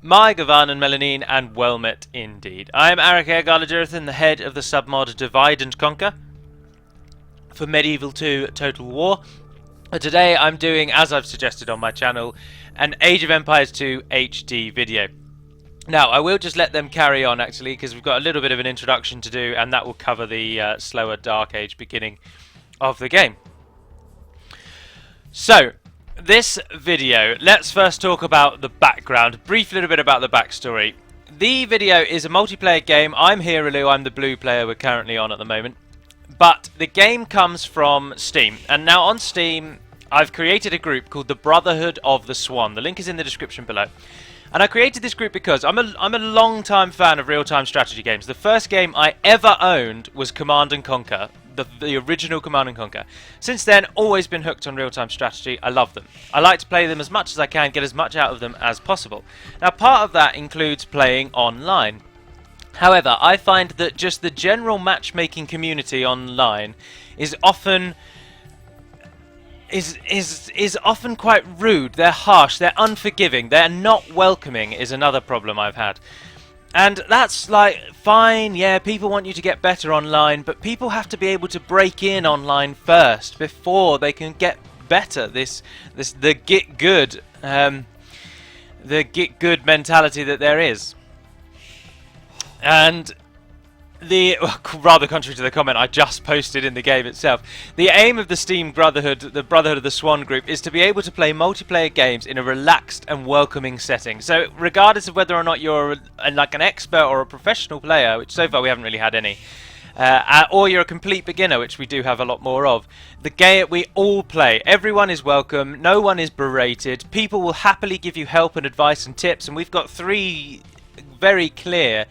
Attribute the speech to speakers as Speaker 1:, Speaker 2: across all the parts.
Speaker 1: My Gavan and Melanine, and well met indeed. I am Arik Airgalajerthan, the head of the submod Divide and Conquer for Medieval 2 Total War. Today I'm doing, as I've suggested on my channel, an Age of Empires 2 HD video. Now, I will just let them carry on actually, because we've got a little bit of an introduction to do, and that will cover the slower Dark Age beginning of the game. So, this video, let's first talk about the background, brief little bit about the backstory. The video is a multiplayer game. I'm Hiralu, I'm the blue player we're currently on at the moment. But the game comes from Steam, and now on Steam I've created a group called the Brotherhood of the Swan. The link is in the description below. And I created this group because I'm a long-time fan of real-time strategy games. The first game I ever owned was Command and Conquer, the original Command and Conquer. Since then, always been hooked on real-time strategy. I love them. I like to play them as much as I can, get as much out of them as possible. Now, part of that includes playing online. However, I find that just the general matchmaking community online is often often quite rude. They're harsh, they're unforgiving, they're not welcoming is another problem I've had. And that's like, fine, yeah, people want you to get better online, but people have to be able to break in online first before they can get better. The get good mentality that there is. And rather contrary to the comment I just posted in the game itself, the aim of the Steam Brotherhood, the Brotherhood of the Swan group, is to be able to play multiplayer games in a relaxed and welcoming setting. So regardless of whether or not you're like an expert or a professional player, which so far we haven't really had any, or you're a complete beginner, which we do have a lot more of, the game we all play. Everyone is welcome, no one is berated, people will happily give you help and advice and tips, and we've got three very clear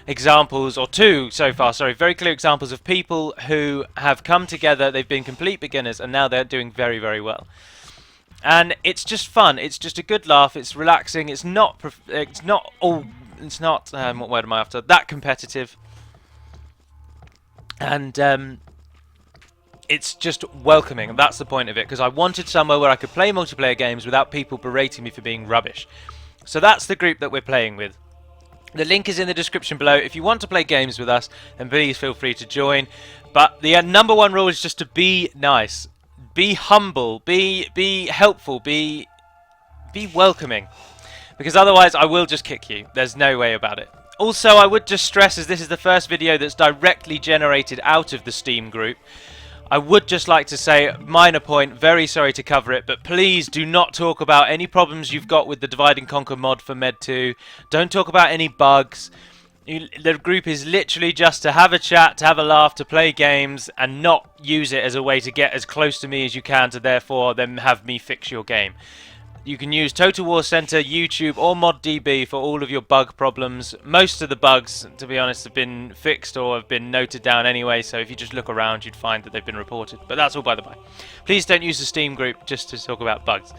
Speaker 1: examples, or two so far, sorry, very clear examples of people who have come together, they've been complete beginners, and now they're doing very, very well. And it's just fun, it's just a good laugh, it's relaxing, it's not what word am I after, that competitive. And it's just welcoming, and that's the point of it, because I wanted somewhere where I could play multiplayer games without people berating me for being rubbish. So that's the group that we're playing with. The link is in the description below. If you want to play games with us, then please feel free to join. But the number one rule is just to be nice, be humble, be helpful, be welcoming. Because otherwise I will just kick you. There's no way about it. Also, I would just stress, as this is the first video that's directly generated out of the Steam group, I would just like to say, minor point, very sorry to cover it, but please do not talk about any problems you've got with the Divide and Conquer mod for Med 2. Don't talk about any bugs. The group is literally just to have a chat, to have a laugh, to play games, and not use it as a way to get as close to me as you can to therefore then have me fix your game. You can use Total War Center, YouTube, or ModDB for all of your bug problems. Most of the bugs, to be honest, have been fixed or have been noted down anyway, so if you just look around, you'd find that they've been reported. But that's all by the by. Please don't use the Steam group just to talk about bugs.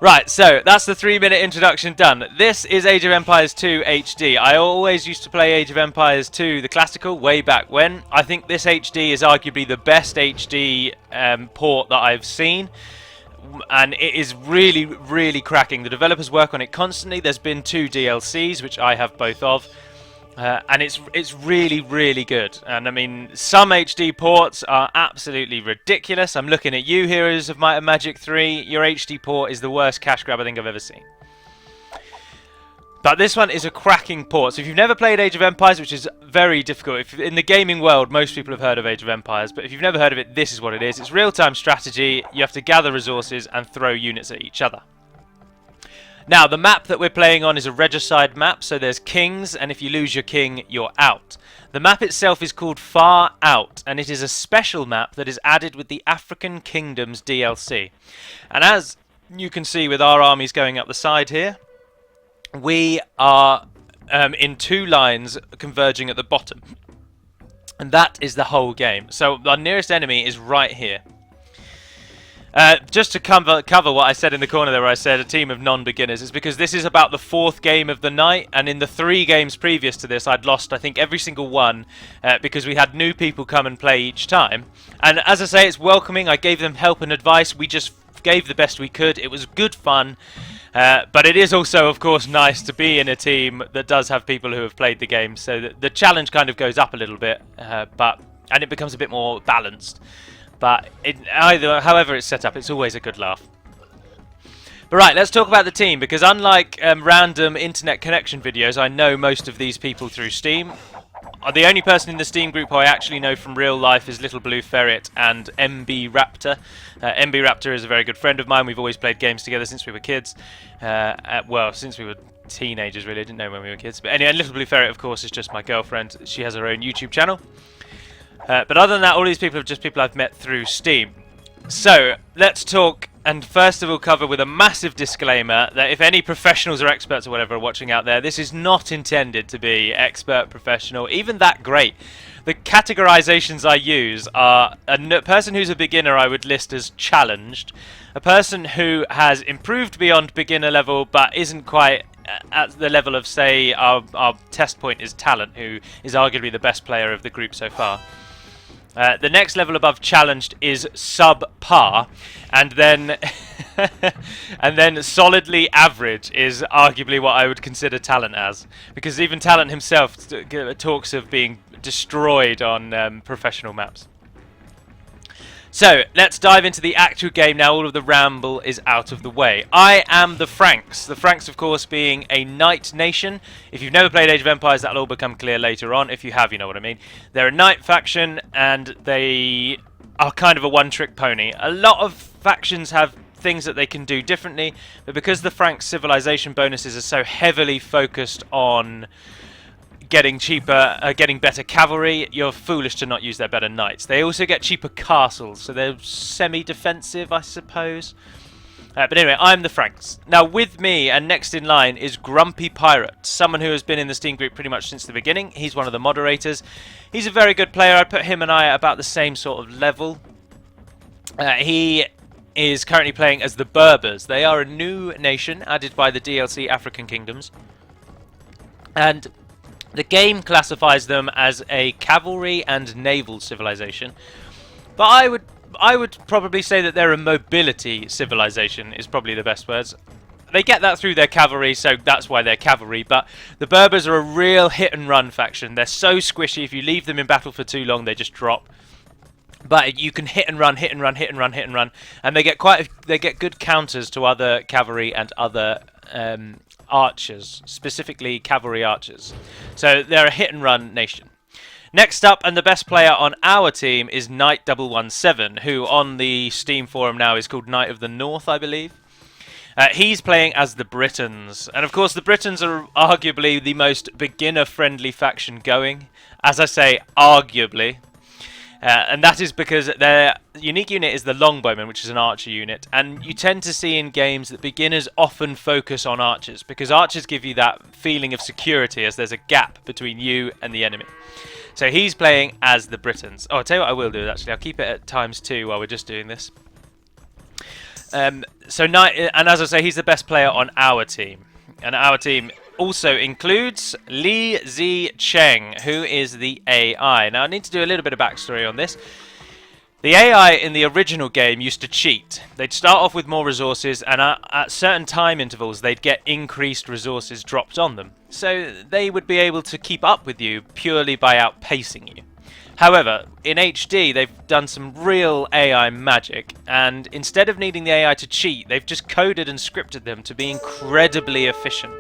Speaker 1: Right, so that's the 3-minute introduction done. This is Age of Empires 2 HD. I always used to play Age of Empires 2, the classical, way back when. I think this HD is arguably the best HD port that I've seen. And it is really, really cracking. The developers work on it constantly. There's been 2 DLCs, which I have both of, and it's really, really good. And I mean, some HD ports are absolutely ridiculous. I'm looking at you, Heroes of Might and Magic 3. Your HD port is the worst cash grab I think I've ever seen. But this one is a cracking port. So if you've never played Age of Empires, which is very difficult, if in the gaming world most people have heard of Age of Empires, but if you've never heard of it, this is what it is. It's real-time strategy. You have to gather resources and throw units at each other. Now, the map that we're playing on is a regicide map, so there's kings, and if you lose your king, you're out. The map itself is called Far Out, and it is a special map that is added with the African Kingdoms DLC. And as you can see with our armies going up the side here, we are in 2 lines converging at the bottom, and that is the whole game. So our nearest enemy is right here. Just to cover what I said in the corner there where I said a team of non-beginners, is because this is about the 4th game of the night, and in the 3 games previous to this I'd lost I think every single one because we had new people come and play each time. And as I say, it's welcoming. I gave them help and advice. We just gave the best we could. It was good fun. But it is also, of course, nice to be in a team that does have people who have played the game, so that the challenge kind of goes up a little bit, and it becomes a bit more balanced. But however it's set up, it's always a good laugh. But right, let's talk about the team, because unlike random internet connection videos, I know most of these people through Steam. The only person in the Steam group who I actually know from real life is Little Blue Ferret and MB Raptor. MB Raptor is a very good friend of mine. We've always played games together since we were kids. Well, since we were teenagers, really. I didn't know when we were kids. But anyway, Little Blue Ferret, of course, is just my girlfriend. She has her own YouTube channel. But other than that, all these people are just people I've met through Steam. So, let's talk, and first of all cover with a massive disclaimer that if any professionals or experts or whatever are watching out there, this is not intended to be expert, professional, even that great. The categorizations I use are a person who's a beginner I would list as challenged, a person who has improved beyond beginner level but isn't quite at the level of, say, our test point is Talent, who is arguably the best player of the group so far. The next level above challenged is subpar, and then and then solidly average is arguably what I would consider Talent as, because even Talent himself talks of being destroyed on professional maps. So, let's dive into the actual game now. All of the ramble is out of the way. I am the Franks. The Franks, of course, being a knight nation. If you've never played Age of Empires, that'll all become clear later on. If you have, you know what I mean. They're a knight faction, and they are kind of a one-trick pony. A lot of factions have things that they can do differently, but because the Franks' civilization bonuses are so heavily focused on getting better cavalry, you're foolish to not use their better knights. They also get cheaper castles, so they're semi-defensive, I suppose. But anyway, I'm the Franks. Now, with me and next in line is Grumpy Pirate, someone who has been in the Steam group pretty much since the beginning. He's one of the moderators. He's a very good player. I'd put him and I at about the same sort of level. He is currently playing as the Berbers. They are a new nation added by the DLC African Kingdoms. And the game classifies them as a cavalry and naval civilization, but I would probably say that they're a mobility civilization is probably the best words. They get that through their cavalry, so that's why they're cavalry, but the Berbers are a real hit-and-run faction. They're so squishy, if you leave them in battle for too long, they just drop. But you can hit and run, hit and run, hit and run, hit and run, and they get good counters to other cavalry and other archers, specifically cavalry archers. So they're a hit and run nation. Next up, and the best player on our team, is Knight117, who on the Steam forum now is called Knight of the North, I believe. He's playing as the Britons, and of course the Britons are arguably the most beginner-friendly faction going. As I say, arguably. And that is because their unique unit is the Longbowman, which is an archer unit, and you tend to see in games that beginners often focus on archers, because archers give you that feeling of security as there's a gap between you and the enemy. So he's playing as the Britons. Oh, I'll tell you what I will do, actually. I'll keep it at ×2 while we're just doing this. And as I say, he's the best player on our team. And our team also includes Li Zi Cheng, who is the AI. Now, I need to do a little bit of backstory on this. The AI in the original game used to cheat. They'd start off with more resources, and at certain time intervals, they'd get increased resources dropped on them. So they would be able to keep up with you purely by outpacing you. However, in HD, they've done some real AI magic, and instead of needing the AI to cheat, they've just coded and scripted them to be incredibly efficient.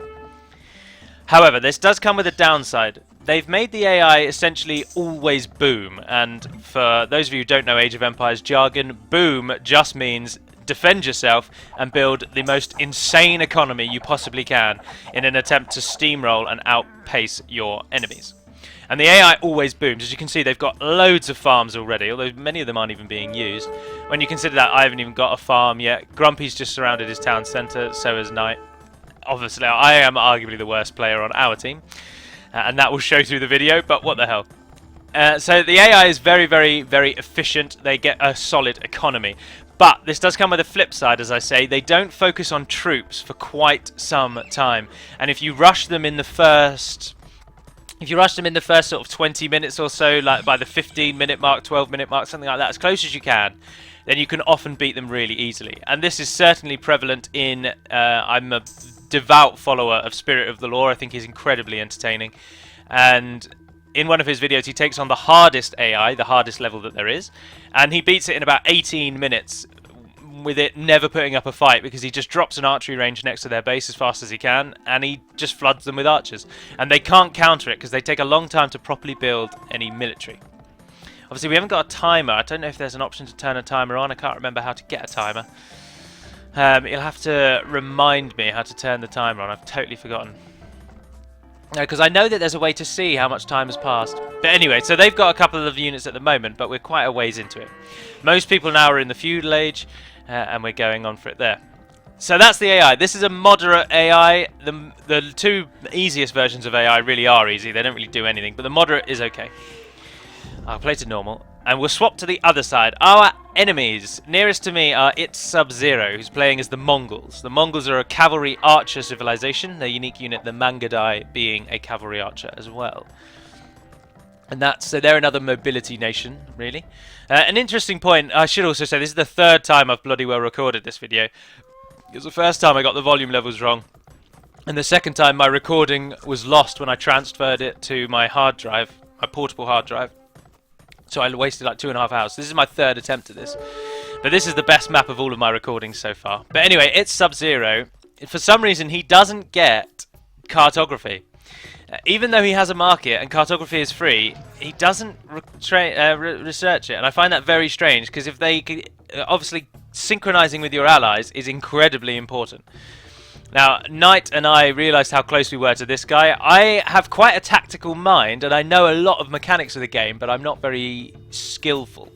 Speaker 1: However, this does come with a downside. They've made the AI essentially always boom, and for those of you who don't know Age of Empires jargon, boom just means defend yourself and build the most insane economy you possibly can in an attempt to steamroll and outpace your enemies. And the AI always booms. As you can see, they've got loads of farms already, although many of them aren't even being used. When you consider that I haven't even got a farm yet, Grumpy's just surrounded his town centre, so has Knight. Obviously, I am arguably the worst player on our team, and that will show through the video, but what the hell. So the AI is very, very, very efficient. They get a solid economy. But this does come with a flip side, as I say. They don't focus on troops for quite some time. And if you rush them in the first sort of 20 minutes or so, like by the 15-minute mark, 12-minute mark, something like that, as close as you can, then you can often beat them really easily. And this is certainly prevalent in... I'm a devout follower of Spirit of the Law. I think he's incredibly entertaining. And in one of his videos, he takes on the hardest AI, the hardest level that there is, and he beats it in about 18 minutes with it never putting up a fight, because he just drops an archery range next to their base as fast as he can, and he just floods them with archers. And they can't counter it because they take a long time to properly build any military. Obviously, we haven't got a timer. I don't know if there's an option to turn a timer on. I can't remember how to get a timer. You'll have to remind me how to turn the timer on. I've totally forgotten. Because I know that there's a way to see how much time has passed. But anyway, so they've got a couple of units at the moment, but we're quite a ways into it. Most people now are in the feudal age, and we're going on for it there. So that's the AI. This is a moderate AI. The two easiest versions of AI really are easy. They don't really do anything, but the moderate is okay. I'll play to normal, and we'll swap to the other side. Our enemies nearest to me are It's Sub-Zero, who's playing as the Mongols. The Mongols are a cavalry archer civilization, their unique unit, the Mangadai, being a cavalry archer as well. And so they're another mobility nation, really. An interesting point, I should also say, this is the third time I've bloody well recorded this video. It was the first time I got the volume levels wrong, and the second time my recording was lost when I transferred it to my hard drive, my portable hard drive. So I wasted like 2.5 hours. This is my third attempt at this. But this is the best map of all of my recordings so far. But anyway, It's Sub-Zero. For some reason, he doesn't get cartography. Even though he has a market and cartography is free, he doesn't research it. And I find that very strange, because if they... obviously, synchronizing with your allies is incredibly important. Now, Knight and I realised how close we were to this guy. I have quite a tactical mind, and I know a lot of mechanics of the game, but I'm not very skillful.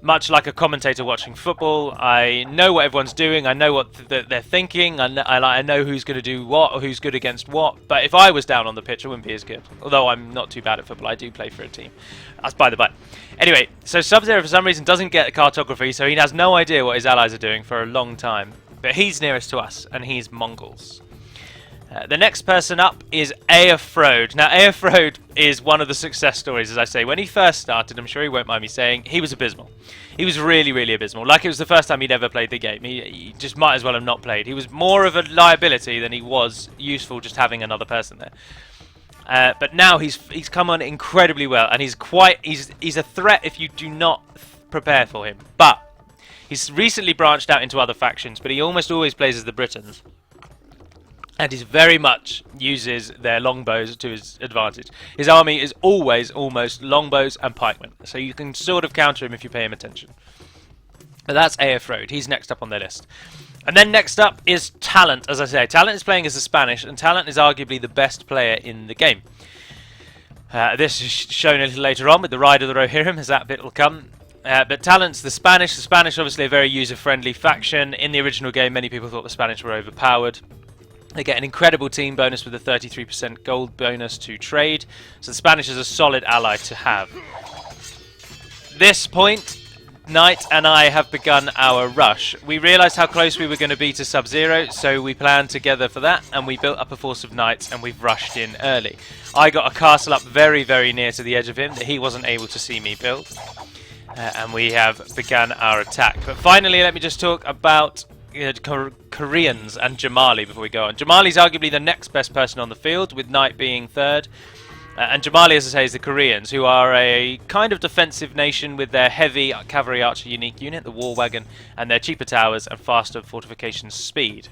Speaker 1: Much like a commentator watching football, I know what everyone's doing, I know what they're thinking, I know who's going to do what, or who's good against what, but if I was down on the pitch, I wouldn't be as good. Although I'm not too bad at football, I do play for a team. That's by the by. Anyway, so Sub-Zero for some reason doesn't get cartography, so he has no idea what his allies are doing for a long time. But he's nearest to us, and he's Mongols. The next person up is Aerfrode. Now, Aerfrode is one of the success stories, as I say. When he first started, I'm sure he won't mind me saying, he was abysmal. He was really, really abysmal. Like it was the first time he'd ever played the game. He just might as well have not played. He was more of a liability than he was useful just having another person there. But now he's come on incredibly well, and he's a threat if you do not prepare for him. But he's recently branched out into other factions, but he almost always plays as the Britons. And he very much uses their longbows to his advantage. His army is always almost longbows and pikemen, so you can sort of counter him if you pay him attention. But that's Aerfrode. He's next up on their list. And then next up is Talent, as I say. Talent is playing as the Spanish, and Talent is arguably the best player in the game. This is shown a little later on with the Ride of the Rohirrim, as that bit will come. But Talent's the Spanish. The Spanish obviously a very user-friendly faction. In the original game, many people thought the Spanish were overpowered. They get an incredible team bonus with a 33% gold bonus to trade. So the Spanish is a solid ally to have. This point, Knight and I have begun our rush. We realised how close we were going to be to Sub-Zero, so we planned together for that, and we built up a force of Knights, and we've rushed in early. I got a castle up very, very near to the edge of him that he wasn't able to see me build. And we have begun our attack. But finally, let me just talk about Koreans and Jamali before we go on. Jamali's arguably the next best person on the field, with Knight being third. And Jamali, as I say, is the Koreans, who are a kind of defensive nation with their heavy cavalry archer unique unit, the War Wagon, and their cheaper towers and faster fortification speed.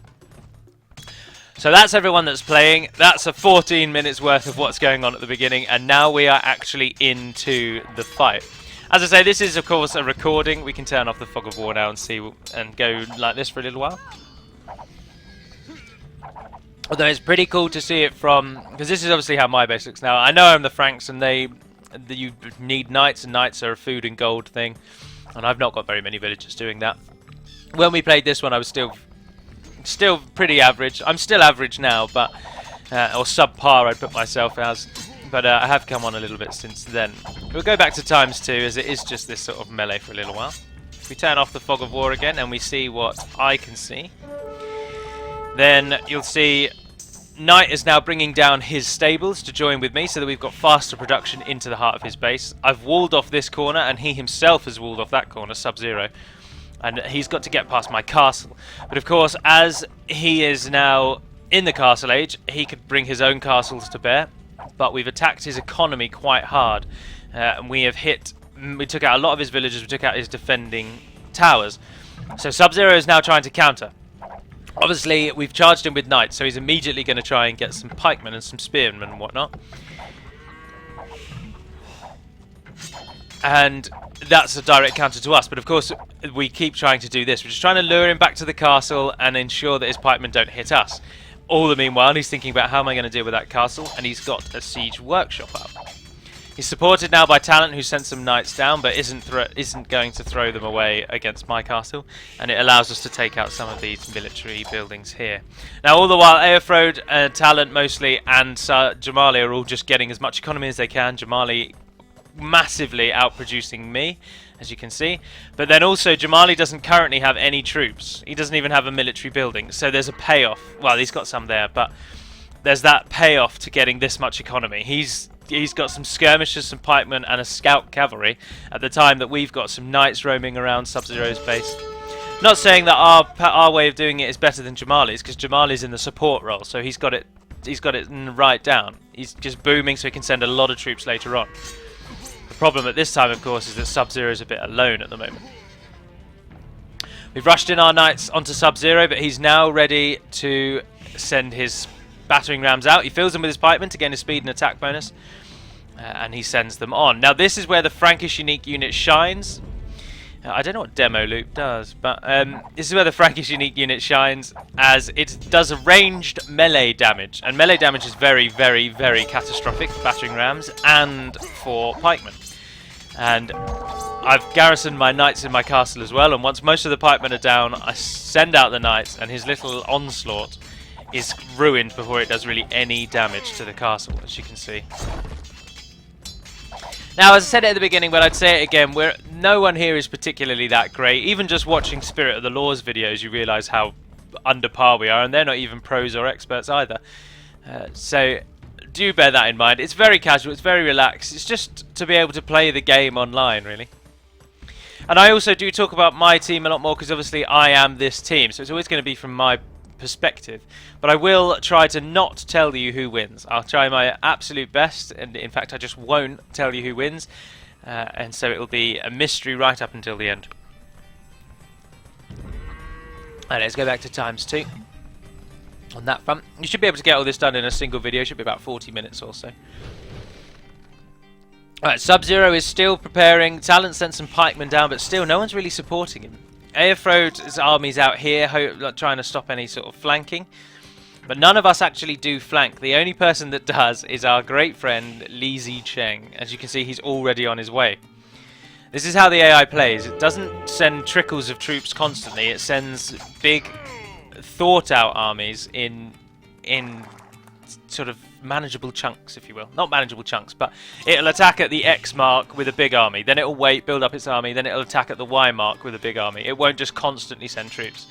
Speaker 1: So that's everyone that's playing. That's a 14 minutes worth of what's going on at the beginning, and now we are actually into the fight. As I say, this is of course a recording. We can turn off the fog of war now and see and go like this for a little while. Although it's pretty cool to see it from, because this is obviously how my base looks now. I know I'm the Franks, and you need knights, and knights are a food and gold thing, and I've not got very many villagers doing that. When we played this one, I was still pretty average. I'm still average now, but or subpar I'd put myself as. But I have come on a little bit since then. We'll go back to ×2 as it is just this sort of melee for a little while. We turn off the fog of war again and we see what I can see. Then you'll see Knight is now bringing down his stables to join with me so that we've got faster production into the heart of his base. I've walled off this corner and he himself has walled off that corner, Sub-Zero. and he's got to get past my castle. But of course, as he is now in the castle age, he could bring his own castles to bear, but we've attacked his economy quite hard, and we took out a lot of his villages, we took out his defending towers. So Sub-Zero is now trying to counter. Obviously, we've charged him with knights, so he's immediately going to try and get some pikemen and some spearmen and whatnot. And that's a direct counter to us, but of course we keep trying to do this. We're just trying to lure him back to the castle and ensure that his pikemen don't hit us. All the meanwhile, he's thinking about how am I going to deal with that castle, and he's got a siege workshop up. He's supported now by Talent, who sent some knights down, but isn't going to throw them away against my castle, and it allows us to take out some of these military buildings here. Now, all the while, Aerofrode, Talent mostly, and Jamali are all just getting as much economy as they can. Jamali massively outproducing me, as you can see. But then also, Jamali doesn't currently have any troops. He doesn't even have a military building, so there's a payoff. Well, he's got some there, but there's that payoff to getting this much economy. He's got some skirmishers, some pikemen, and a scout cavalry at the time that we've got some knights roaming around Sub-Zero's base. Not saying that our way of doing it is better than Jamali's, because Jamali's in the support role, so he's got it right down. He's just booming, so he can send a lot of troops later on. The problem at this time, of course, is that Sub-Zero is a bit alone at the moment. We've rushed in our knights onto Sub-Zero, but he's now ready to send his battering rams out. He fills them with his pikemen to gain a speed and attack bonus, and he sends them on. Now this is where the Frankish unique unit shines. I don't know what demo loop does, but this is where the Frankish unique unit shines, as it does a ranged melee damage, and melee damage is very, very, very catastrophic for battering rams and for pikemen. And I've garrisoned my knights in my castle as well, and once most of the pikemen are down, I send out the knights, and his little onslaught is ruined before it does really any damage to the castle, as you can see. Now, as I said at the beginning, but I'd say it again, no one here is particularly that great. Even just watching Spirit of the Laws videos, you realise how under par we are, and they're not even pros or experts either. So do bear that in mind. It's very casual, it's very relaxed. It's just to be able to play the game online, really. And I also do talk about my team a lot more, because obviously I am this team, so it's always going to be from my perspective, but I will try to not tell you who wins. I'll try my absolute best, and in fact I just won't tell you who wins, and so it will be a mystery right up until the end. Alright, let's go back to ×2 on that front. You should be able to get all this done in a single video. It should be about 40 minutes or so. Alright, Sub-Zero is still preparing. Talent sent some pikemen down, but still no one's really supporting him. Aerofrode's army's out here trying to stop any sort of flanking, but none of us actually do flank. The only person that does is our great friend Li Zicheng. As you can see, he's already on his way. This is how the AI plays. It doesn't send trickles of troops constantly. It sends big, thought-out armies in sort of manageable chunks, if you will. Not manageable chunks, but it'll attack at the X mark with a big army, then it'll wait, build up its army, then it'll attack at the Y mark with a big army. It won't just constantly send troops.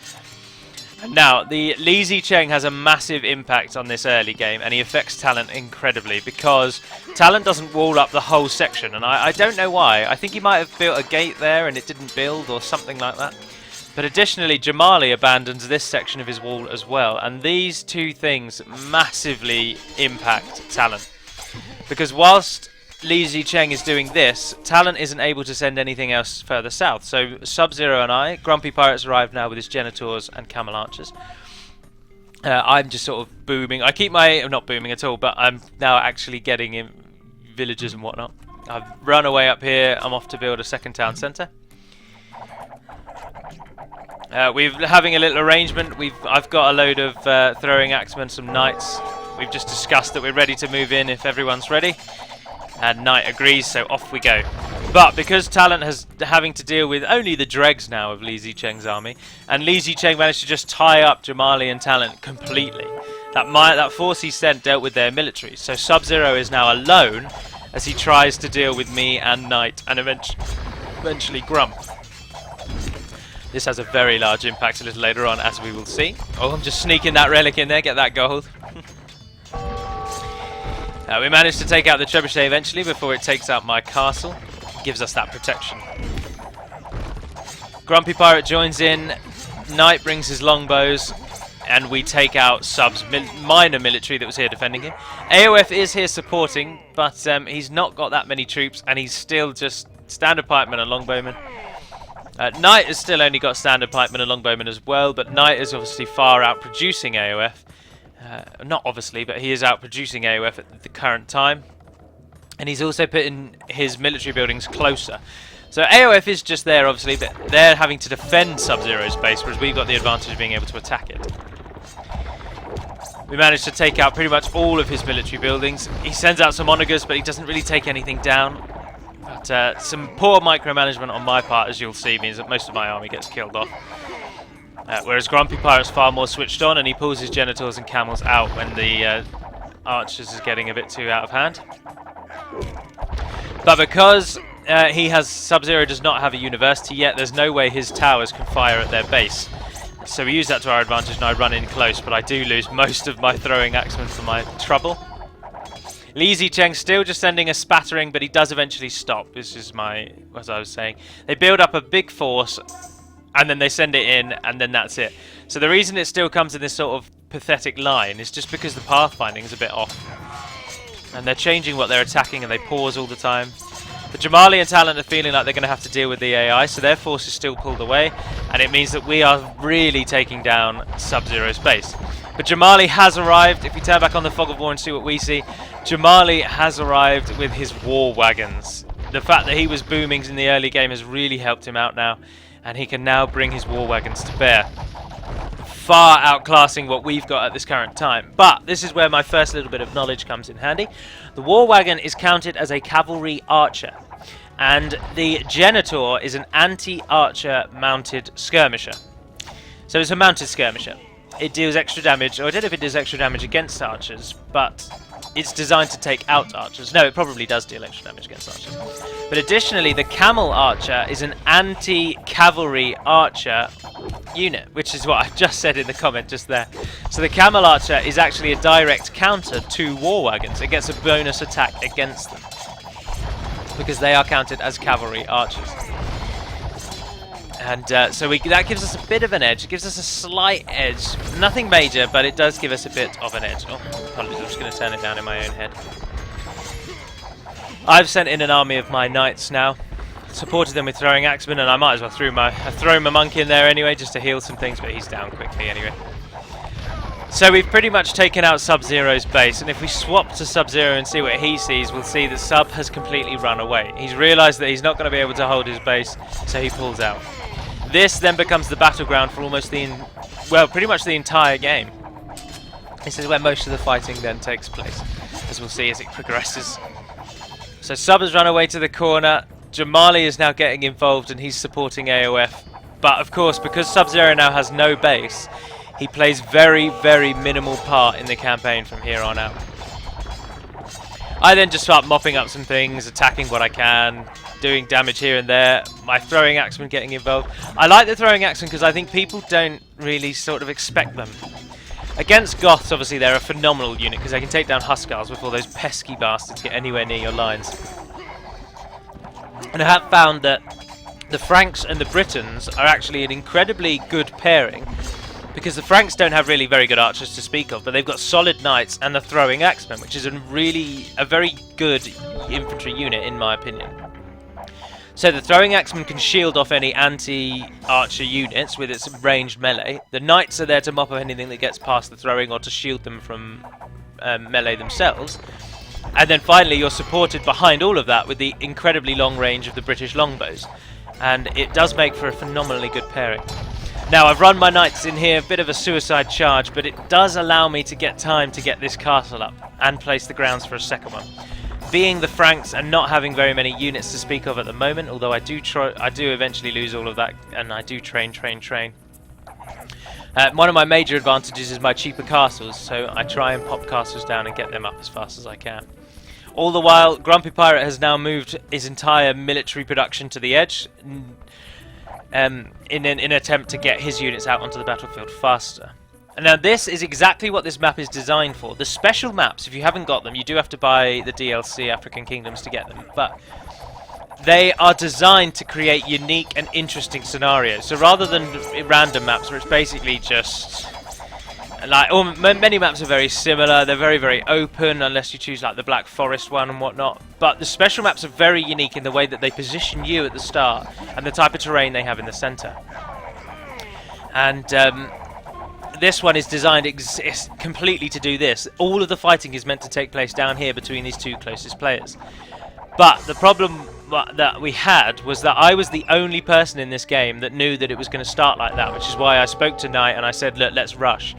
Speaker 1: And now, the Li Zicheng has a massive impact on this early game, and he affects Talent incredibly, because Talent doesn't wall up the whole section, and I don't know why. I think he might have built a gate there and it didn't build, or something like that. But additionally, Jamali abandons this section of his wall as well, and these two things massively impact Talent. Because whilst Li Zicheng is doing this, Talent isn't able to send anything else further south. So Sub-Zero and I, Grumpy Pirate's arrived now with his Genitors and Camel Archers. I'm just sort of booming. I keep my... not booming at all, but I'm now actually getting in villages and whatnot. I've run away up here. I'm off to build a second town centre. We're having a little arrangement. I've got a load of throwing axemen, some knights. We've just discussed that we're ready to move in if everyone's ready. And Knight agrees, so off we go. But because Talent has having to deal with only the dregs now of Li Zicheng's army, and Li Zicheng managed to just tie up Jamali and Talent completely. That force he sent dealt with their military. So Sub-Zero is now alone as he tries to deal with me and Knight and eventually Grump. This has a very large impact a little later on, as we will see. Oh, I'm just sneaking that relic in there, get that gold. We managed to take out the trebuchet eventually before it takes out my castle. Gives us that protection. Grumpy Pirate joins in, Knight brings his longbows, and we take out Sub's minor military that was here defending him. AOF is here supporting, but he's not got that many troops, and he's still just standard pikemen and longbowmen. Knight has still only got standard pikemen and longbowmen as well, but Knight is obviously far out producing AOF. Not obviously, but he is out producing AOF at the current time. And he's also putting his military buildings closer. So AOF is just there, obviously, but they're having to defend Sub-Zero's base, whereas we've got the advantage of being able to attack it. We managed to take out pretty much all of his military buildings. He sends out some onagers, but he doesn't really take anything down. But some poor micromanagement on my part, as you'll see, means that most of my army gets killed off. Whereas Grumpy Pirate's far more switched on, and he pulls his Genitors and Camels out when the Archers is getting a bit too out of hand. But because Sub-Zero does not have a university yet, there's no way his towers can fire at their base. So we use that to our advantage, and I run in close, but I do lose most of my throwing axemen for my trouble. Li Zicheng's still just sending a spattering, but he does eventually stop. This is as I was saying. They build up a big force, and then they send it in, and then that's it. So the reason it still comes in this sort of pathetic line is just because the pathfinding is a bit off. And they're changing what they're attacking, and they pause all the time. The Jamali and Talent are feeling like they're going to have to deal with the AI, so their force is still pulled away, and it means that we are really taking down Sub-Zero's base. But Jamali has arrived. If we turn back on the Fog of War and see what we see, Jamali has arrived with his war wagons. The fact that he was booming in the early game has really helped him out now, and he can now bring his war wagons to bear, far outclassing what we've got at this current time. But this is where my first little bit of knowledge comes in handy. The war wagon is counted as a cavalry archer, and the Genitor is an anti-archer mounted skirmisher. So it's a mounted skirmisher. It deals extra damage, or I don't know if it does extra damage against archers, but it's designed to take out archers. No, it probably does deal extra damage against archers. But additionally, the Camel Archer is an anti-cavalry archer unit, which is what I just said in the comment just there. So the Camel Archer is actually a direct counter to war wagons. It gets a bonus attack against them, because they are counted as cavalry archers. And so that gives us a bit of an edge. It gives us a slight edge. Nothing major, but it does give us a bit of an edge. Oh, apologies, I'm just going to turn it down in my own head. I've sent in an army of my knights now. Supported them with throwing axemen, and I might as well throw my monk in there anyway, just to heal some things, but he's down quickly anyway. So we've pretty much taken out Sub-Zero's base, and if we swap to Sub-Zero and see what he sees, we'll see that Sub has completely run away. He's realised that he's not going to be able to hold his base, so he pulls out. This then becomes the battleground for almost pretty much the entire game. This is where most of the fighting then takes place, as we'll see as it progresses. So Sub has run away to the corner. Jamali is now getting involved, and he's supporting AOF. But of course, because Sub-Zero now has no base, he plays very, very minimal part in the campaign from here on out. I then just start mopping up some things, attacking what I can, doing damage here and there, my throwing axemen getting involved. I like the throwing axemen because I think people don't really sort of expect them. Against Goths, obviously, they're a phenomenal unit because they can take down Huskars before those pesky bastards get anywhere near your lines. And I have found that the Franks and the Britons are actually an incredibly good pairing, because the Franks don't have really very good archers to speak of, but they've got solid knights and the throwing axemen, which is a very good infantry unit in my opinion. So the throwing axeman can shield off any anti-archer units with its ranged melee. The knights are there to mop up anything that gets past the throwing, or to shield them from melee themselves. And then finally you're supported behind all of that with the incredibly long range of the British longbows. And it does make for a phenomenally good pairing. Now, I've run my knights in here, a bit of a suicide charge, but it does allow me to get time to get this castle up and place the grounds for a second one. Being the Franks and not having very many units to speak of at the moment, although I do eventually lose all of that, and I do train. One of my major advantages is my cheaper castles, so I try and pop castles down and get them up as fast as I can. All the while, Grumpy Pirate has now moved his entire military production to the edge, in an attempt to get his units out onto the battlefield faster. And now this is exactly what this map is designed for. The special maps, if you haven't got them, you do have to buy the DLC African Kingdoms to get them, but they are designed to create unique and interesting scenarios. So rather than random maps where it's basically just like, many maps are very similar. They're very, very open unless you choose like the Black Forest one and whatnot. But the special maps are very unique in the way that they position you at the start and the type of terrain they have in the center. And this one is designed completely to do this. All of the fighting is meant to take place down here between these two closest players. But the problem that we had was that I was the only person in this game that knew that it was going to start like that, which is why I spoke to Knight and I said, look, let's rush.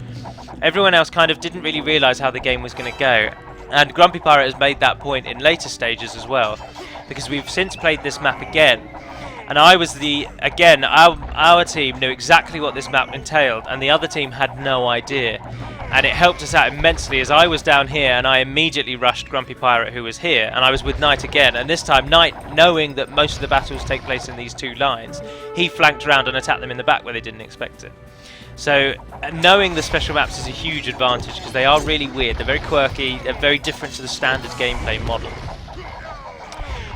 Speaker 1: Everyone else kind of didn't really realise how the game was going to go. And Grumpy Pirate has made that point in later stages as well, because we've since played this map again. And I was our team knew exactly what this map entailed, and the other team had no idea. And it helped us out immensely as I was down here and I immediately rushed Grumpy Pirate, who was here, and I was with Knight again. And this time Knight, knowing that most of the battles take place in these two lines, he flanked around and attacked them in the back where they didn't expect it. So knowing the special maps is a huge advantage because they are really weird, they're very quirky, they're very different to the standard gameplay model.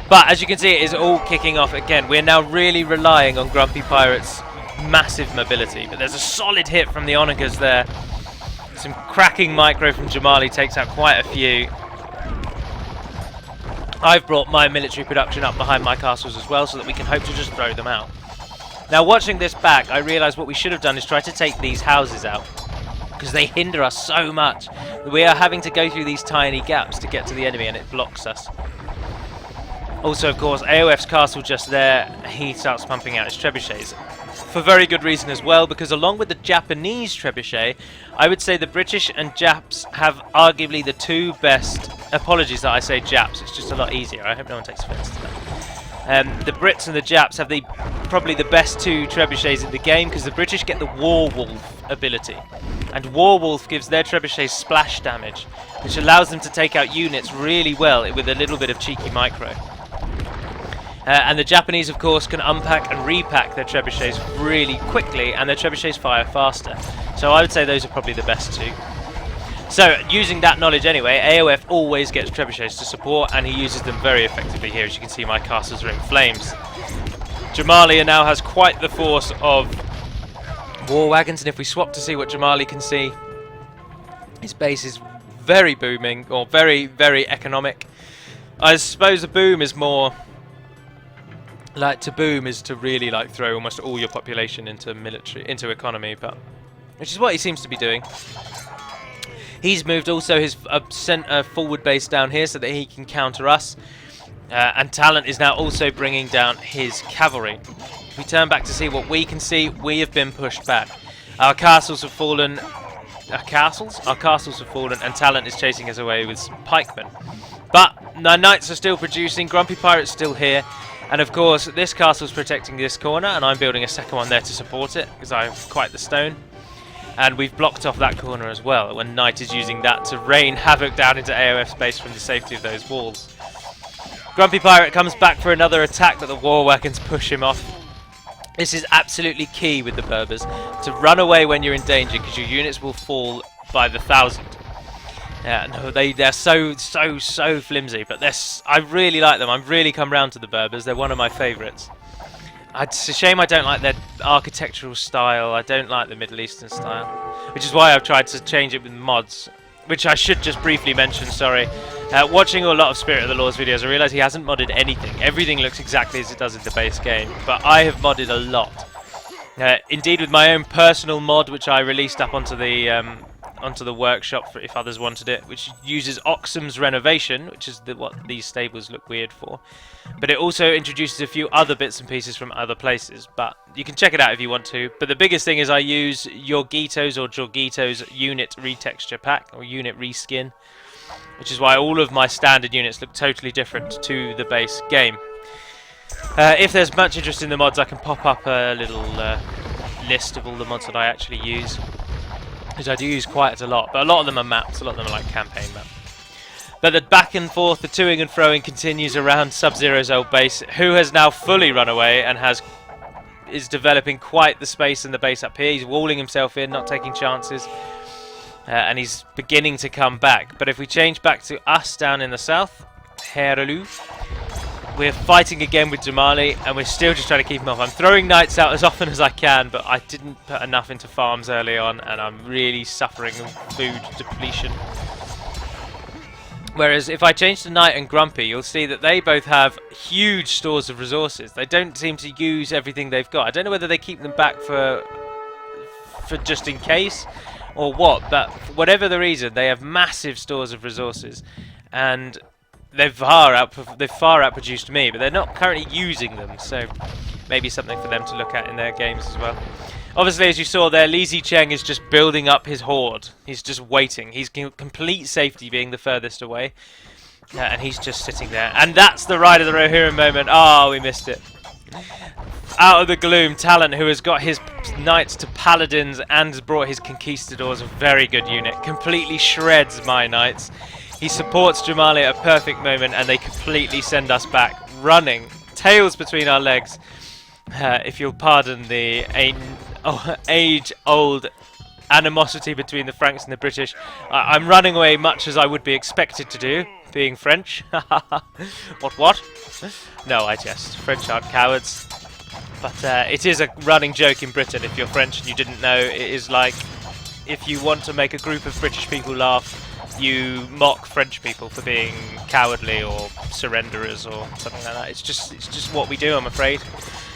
Speaker 1: But as you can see, it is all kicking off again. We're now really relying on Grumpy Pirate's massive mobility, but there's a solid hit from the Onagers there. Some cracking micro from Jamali takes out quite a few. I've brought my military production up behind my castles as well so that we can hope to just throw them out. Now watching this back, I realised what we should have done is try to take these houses out, because they hinder us so much. We are having to go through these tiny gaps to get to the enemy and it blocks us. Also, of course, AOF's castle just there, he starts pumping out his trebuchets. For very good reason as well, because along with the Japanese trebuchet, I would say the British and Japs have arguably the two best... Apologies that I say Japs, it's just a lot easier. I hope no one takes offence to that. The Brits and the Japs have probably the best two trebuchets in the game, because the British get the Warwolf ability. And Warwolf gives their trebuchets splash damage, which allows them to take out units really well with a little bit of cheeky micro. And the Japanese, of course, can unpack and repack their trebuchets really quickly, and their trebuchets fire faster. So I would say those are probably the best two. So, using that knowledge anyway, AOF always gets trebuchets to support, and he uses them very effectively here. As you can see, my castles are in flames. Jamalia now has quite the force of war wagons, and if we swap to see what Jamali can see, his base is very booming, or very, very economic. I suppose a boom is more... Like, to boom is to really like throw almost all your population into economy, but which is what he seems to be doing. He's moved also his forward base down here so that he can counter us, and Talent is now also bringing down his cavalry. If we turn back to see what we can see, we have been pushed back. Our castles have fallen. Our castles have fallen, and Talent is chasing us away with some pikemen. But the knights are still producing. Grumpy Pirate's still here. And of course, this castle's protecting this corner, and I'm building a second one there to support it, because I have quite the stone. And we've blocked off that corner as well, when Knight is using that to rain havoc down into AOF space from the safety of those walls. Grumpy Pirate comes back for another attack, but the war wagons push him off. This is absolutely key with the Berbers, to run away when you're in danger, because your units will fall by the 1,000. Yeah, no, they're so flimsy, but I really like them. I've really come round to the Berbers. They're one of my favourites. It's a shame I don't like their architectural style. I don't like the Middle Eastern style, which is why I've tried to change it with mods, which I should just briefly mention, sorry. Watching a lot of Spirit of the Law's videos, I realise he hasn't modded anything. Everything looks exactly as it does in the base game, but I have modded a lot. Indeed, with my own personal mod, which I released up onto the workshop for if others wanted it, which uses Oxum's renovation, which is what these stables look weird for. But it also introduces a few other bits and pieces from other places, but you can check it out if you want to. But the biggest thing is I use Yorgito's or Jorgito's unit retexture pack, or unit reskin, which is why all of my standard units look totally different to the base game. If there's much interest in the mods, I can pop up a little list of all the mods that I actually use, because I do use quite a lot, but a lot of them are maps, a lot of them are like campaign maps. But the back and forth, the toing and froing continues around Sub-Zero's old base, who has now fully run away and is developing quite the space in the base up here. He's walling himself in, not taking chances, and he's beginning to come back. But if we change back to us down in the south, Herelu, We're fighting again with Jamali, and we're still just trying to keep him off. I'm throwing knights out as often as I can, but I didn't put enough into farms early on, and I'm really suffering food depletion. Whereas if I change to Knight and Grumpy, you'll see that they both have huge stores of resources. They don't seem to use everything they've got. I don't know whether they keep them back for just in case or what, but for whatever the reason, they have massive stores of resources, and they've far outproduced me, but they're not currently using them, so maybe something for them to look at in their games as well. Obviously, as you saw there, Li Zicheng is just building up his horde. He's just waiting. He's in complete safety, being the furthest away, and he's just sitting there. And that's the Ride of the Rohirrim moment. Oh, we missed it. Out of the gloom, Talent, who has got his knights to paladins and has brought his conquistadors, a very good unit, completely shreds my knights. He supports Jamali at a perfect moment, and they completely send us back, running, tails between our legs. If you'll pardon the age-old animosity between the Franks and the British, I'm running away much as I would be expected to do, being French. What? No, I jest. French aren't cowards. But it is a running joke in Britain, if you're French and you didn't know. It is like, if you want to make a group of British people laugh, you mock French people for being cowardly or surrenderers or something like that. It's just what we do, I'm afraid.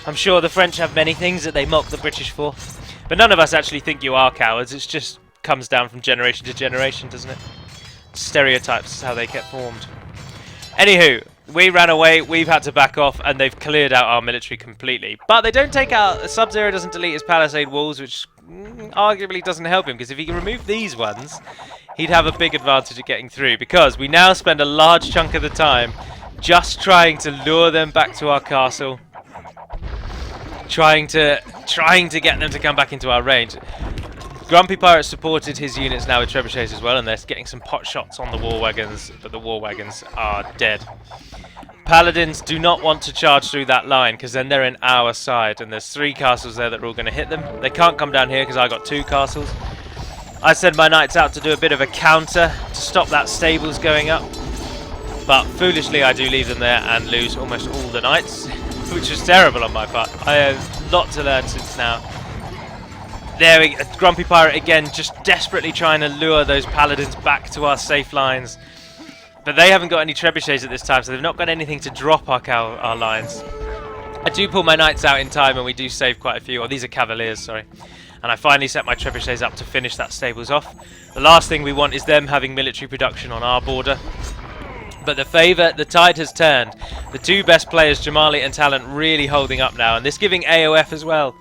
Speaker 1: I'm sure the French have many things that they mock the British for, but none of us actually think you are cowards. It just comes down from generation to generation, doesn't it? Stereotypes is how they get formed. Anywho, we ran away, we've had to back off, and they've cleared out our military completely. But they don't take out... Sub-Zero doesn't delete his palisade walls, which arguably doesn't help him, because if he can remove these ones, he'd have a big advantage at getting through, because we now spend a large chunk of the time just trying to lure them back to our castle, trying to get them to come back into our range. Grumpy Pirate supported his units now with trebuchets as well, and they're getting some pot shots on the war wagons, but the war wagons are dead. Paladins do not want to charge through that line, because then they're in our side, and there's 3 castles there that are all going to hit them. They can't come down here because I got 2 castles. I send my knights out to do a bit of a counter to stop that stables going up, but foolishly I do leave them there and lose almost all the knights, which is terrible on my part. I have a lot to learn since now. There we go. Grumpy Pirate again, just desperately trying to lure those paladins back to our safe lines. But they haven't got any trebuchets at this time, so they've not got anything to drop our lines. I do pull my knights out in time, and we do save quite a few. Oh, these are cavaliers, sorry. And I finally set my trebuchets up to finish that stables off. The last thing we want is them having military production on our border. But the tide has turned. The 2 best players, Jamali and Talent, really holding up now, and this giving AOF as well.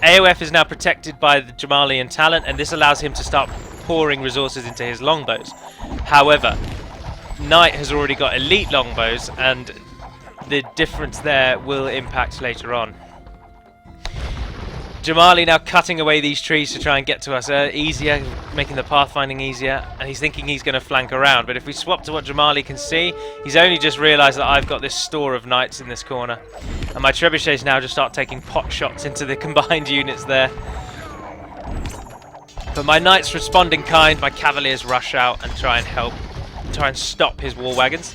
Speaker 1: AOF is now protected by the Jamali and Talent, and this allows him to start pouring resources into his longbows. However, Knight has already got elite longbows, and the difference there will impact later on. Jamali now cutting away these trees to try and get to us easier, making the pathfinding easier, and he's thinking he's going to flank around, but if we swap to what Jamali can see, he's only just realised that I've got this store of knights in this corner, and my trebuchets now just start taking pot shots into the combined units there. But my knights respond in kind, my cavaliers rush out and try and stop his war wagons.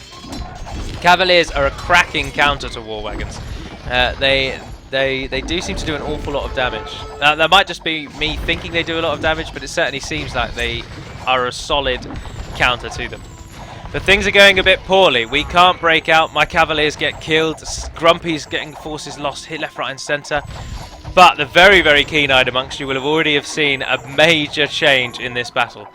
Speaker 1: Cavaliers are a cracking counter to war wagons. They do seem to do an awful lot of damage. That might just be me thinking they do a lot of damage, but it certainly seems like they are a solid counter to them. But things are going a bit poorly. We can't break out. My cavaliers get killed. Grumpy's getting forces lost hit left, right and centre. But the very, very keen-eyed amongst you will have already seen a major change in this battle.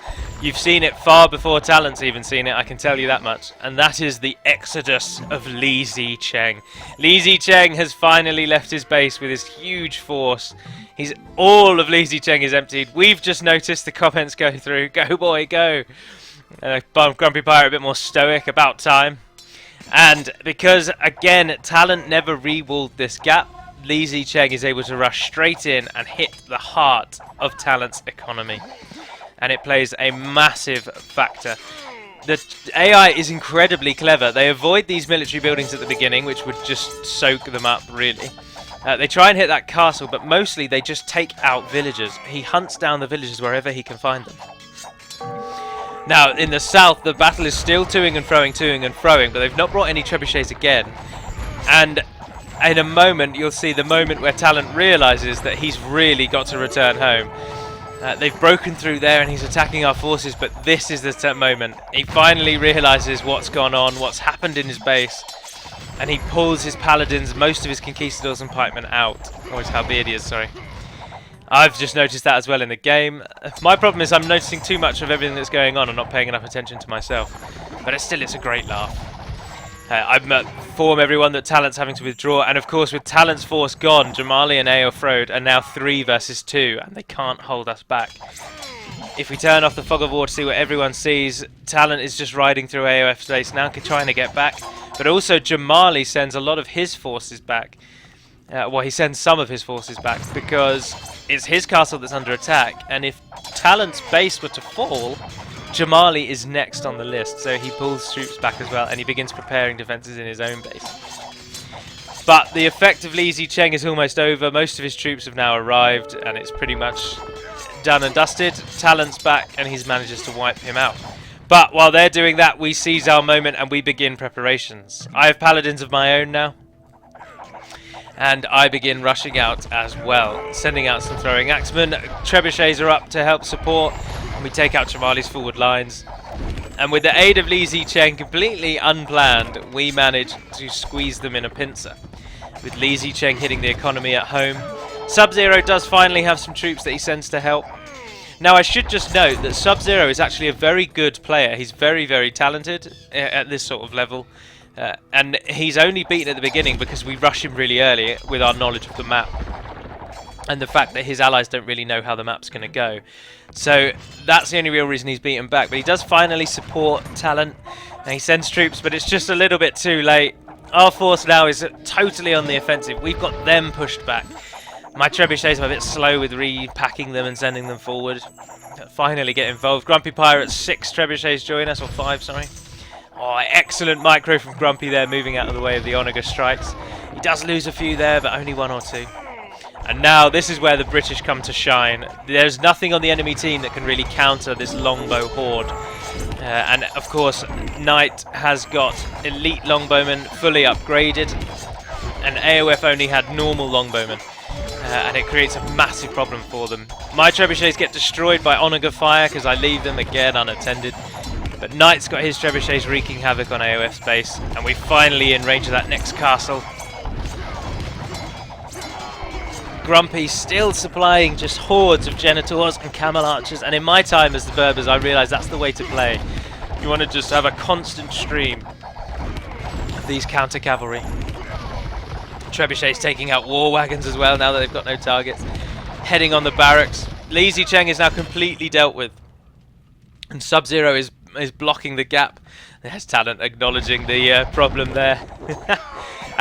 Speaker 1: You've seen it far before Talent's even seen it, I can tell you that much. And that is the exodus of Li Zicheng. Li Zicheng has finally left his base with his huge force. All of Li Zicheng is emptied. We've just noticed the comments go through. Go boy, go. Grumpy Pirate a bit more stoic, about time. And because, again, Talent never re-walled this gap, Li Zicheng is able to rush straight in and hit the heart of Talent's economy. And it plays a massive factor. The AI is incredibly clever. They avoid these military buildings at the beginning, which would just soak them up, really. They try and hit that castle, but mostly they just take out villagers. He hunts down the villagers wherever he can find them. Now, in the south, the battle is still toing and froing, but they've not brought any trebuchets again. And in a moment, you'll see the moment where Talent realises that he's really got to return home. They've broken through there and he's attacking our forces, but this is the moment. He finally realises what's gone on, what's happened in his base, and he pulls his paladins, most of his conquistadors and pikemen out. Oh, his halberdiers, sorry. I've just noticed that as well in the game. My problem is I'm noticing too much of everything that's going on and not paying enough attention to myself. But it's a great laugh. I've informed everyone that Talent's having to withdraw, and of course with Talent's force gone, Jamali and Aelfrode are now 3 versus 2, and they can't hold us back. If we turn off the fog of war to see what everyone sees, Talent is just riding through AOF space now, trying to get back. But also Jamali sends a lot of his forces back. Well, he sends some of his forces back because it's his castle that's under attack, and if Talent's base were to fall, Jamali is next on the list, so he pulls troops back as well, and he begins preparing defences in his own base. But the effect of Li Zicheng is almost over. Most of his troops have now arrived, and it's pretty much done and dusted. Talent's back, and he manages to wipe him out. But while they're doing that, we seize our moment, and we begin preparations. I have paladins of my own now, and I begin rushing out as well, sending out some throwing axemen. Trebuchets are up to help support. And we take out Jamali's forward lines. And with the aid of Li Zicheng, completely unplanned, we manage to squeeze them in a pincer. With Li Zicheng hitting the economy at home. Sub-Zero does finally have some troops that he sends to help. Now I should just note that Sub-Zero is actually a very good player. He's very, very talented at this sort of level. And he's only beaten at the beginning because we rush him really early with our knowledge of the map. And the fact that his allies don't really know how the map's going to go. So that's the only real reason he's beaten back. But he does finally support Talent. And he sends troops, but it's just a little bit too late. Our force now is totally on the offensive. We've got them pushed back. My trebuchets are a bit slow with repacking them and sending them forward. Finally get involved. Grumpy Pirates, 6 trebuchets join us, or 5, sorry. Oh, excellent micro from Grumpy there, moving out of the way of the Onager strikes. He does lose a few there, but only 1 or 2. And now this is where the British come to shine. There's nothing on the enemy team that can really counter this longbow horde. And of course, Knight has got elite longbowmen fully upgraded, and AOF only had normal longbowmen. And it creates a massive problem for them. My trebuchets get destroyed by Onager fire because I leave them again unattended. But Knight's got his trebuchets wreaking havoc on AOF space, and we're finally in range of that next castle. Grumpy still supplying just hordes of Genitors and Camel Archers, and in my time as the Berbers I realised that's the way to play. You want to just have a constant stream of these counter cavalry. Trebuchets taking out war wagons as well now that they've got no targets. Heading on the barracks. Li Zicheng is now completely dealt with, and Sub-Zero is blocking the gap. There's Talent acknowledging the problem there.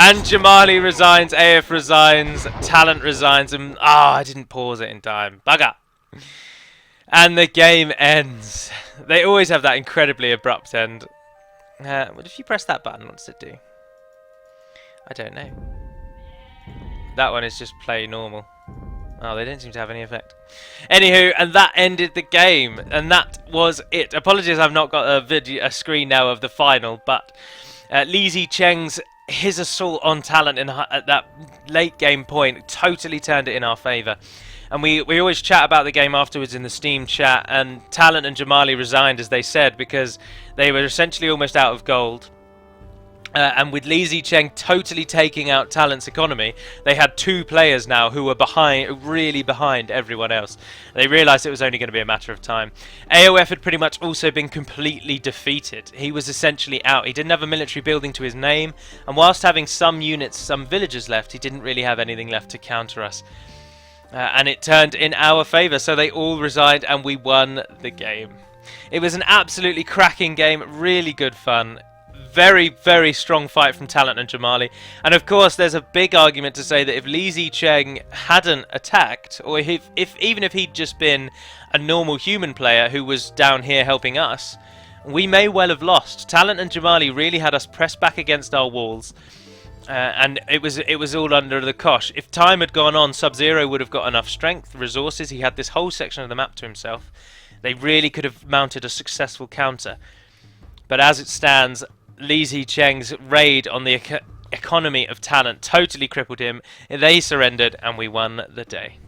Speaker 1: And Jamali resigns, AF resigns, Talent resigns, and I didn't pause it in time. Bugger! And the game ends. They always have that incredibly abrupt end. What if you press that button? What does it do? I don't know. That one is just play normal. Oh, they didn't seem to have any effect. Anywho, and that ended the game, and that was it. Apologies, I've not got a screen now of the final, but Li Zicheng's his assault on Talent at that late game point totally turned it in our favour. And we always chat about the game afterwards in the Steam chat, and Talent and Jamali resigned, as they said, because they were essentially almost out of gold. And with Li Zicheng totally taking out Talent's economy, they had 2 players now who were really behind everyone else. They realised it was only going to be a matter of time. AOF had pretty much also been completely defeated. He was essentially out. He didn't have a military building to his name, and whilst having some units, some villagers left, he didn't really have anything left to counter us. And it turned in our favour, so they all resigned and we won the game. It was an absolutely cracking game, really good fun. Very, very strong fight from Talent and Jamali. And of course, there's a big argument to say that if Li Zicheng hadn't attacked, or even if he'd just been a normal human player who was down here helping us, we may well have lost. Talent and Jamali really had us pressed back against our walls. And it was all under the cosh. If time had gone on, Sub-Zero would have got enough strength, resources. He had this whole section of the map to himself. They really could have mounted a successful counter. But as it stands, Li Zicheng's raid on the economy of talent totally crippled him. They surrendered and we won the day.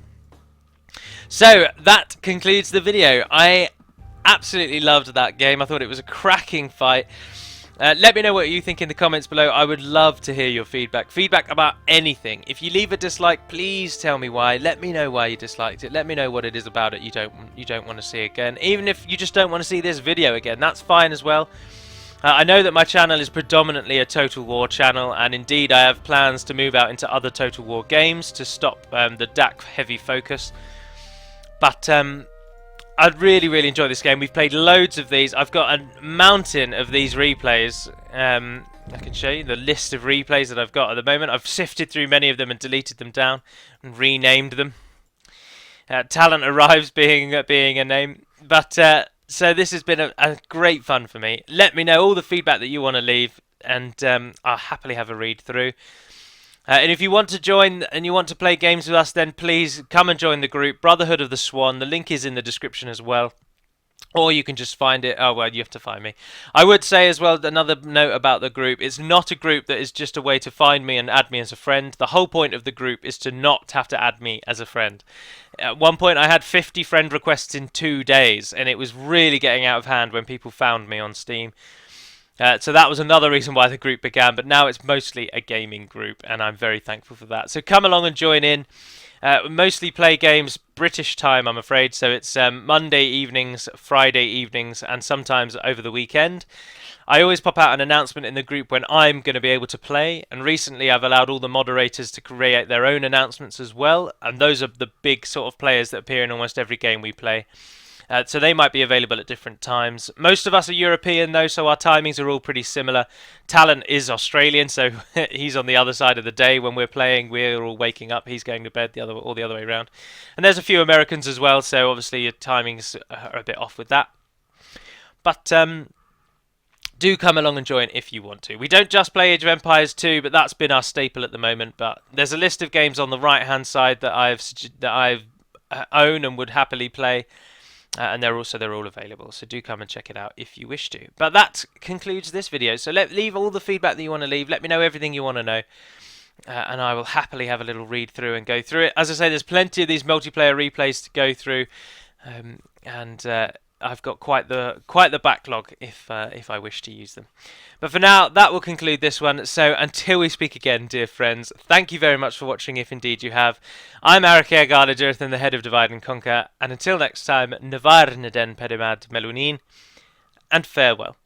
Speaker 1: So that concludes the video. I absolutely loved that game. I thought it was a cracking fight. Let me know what you think in the comments below. I would love to hear your feedback. Feedback about anything. If you leave a dislike, please tell me why. Let me know why you disliked it. Let me know what it is about it you don't want to see again. Even if you just don't want to see this video again, that's fine as well. I know that my channel is predominantly a Total War channel, and indeed I have plans to move out into other Total War games to stop the DAC heavy focus. But I'd really enjoy this game. We've played loads of these. I've got a mountain of these replays. I can show you the list of replays that I've got at the moment. I've sifted through many of them and deleted them down and renamed them. Talent Arrives being a name. But so this has been a great fun for me. Let me know all the feedback that you want to leave, and I'll happily have a read through. And if you want to join and you want to play games with us, then please come and join the group, Brotherhood of the Swan. The link is in the description as well. Or you can just find it. Oh, well, you have to find me. I would say as well, another note about the group. It's not a group that is just a way to find me and add me as a friend. The whole point of the group is to not have to add me as a friend. At one point, I had 50 friend requests in 2 days, and it was really getting out of hand when people found me on Steam. So that was another reason why the group began, but now it's mostly a gaming group, and I'm very thankful for that. So come along and join in. Mostly play games British time, I'm afraid, so it's Monday evenings, Friday evenings, and sometimes over the weekend. I always pop out an announcement in the group when I'm going to be able to play, and recently I've allowed all the moderators to create their own announcements as well, and those are the big sort of players that appear in almost every game we play. So they might be available at different times. Most of us are European though, so our timings are all pretty similar. Talent is Australian, so he's on the other side of the day when we're playing. We're all waking up, he's going to bed, all the other way around. And there's a few Americans as well, so obviously your timings are a bit off with that. But do come along and join if you want to. We don't just play Age of Empires 2, but that's been our staple at the moment. But there's a list of games on the right-hand side that I've own and would happily play. And they're all available, so do come and check it out if you wish to. But that concludes this video, so leave all the feedback that you want to leave. Let me know everything you want to know, and I will happily have a little read through and go through it. As I say, there's plenty of these multiplayer replays to go through, and I've got quite the backlog if I wish to use them. But for now, that will conclude this one. So until we speak again, dear friends, thank you very much for watching, if indeed you have. I'm Eric Eargardajerthan, the head of Divide and Conquer, and until next time, Navar Neden Pedimad Melunin, and farewell.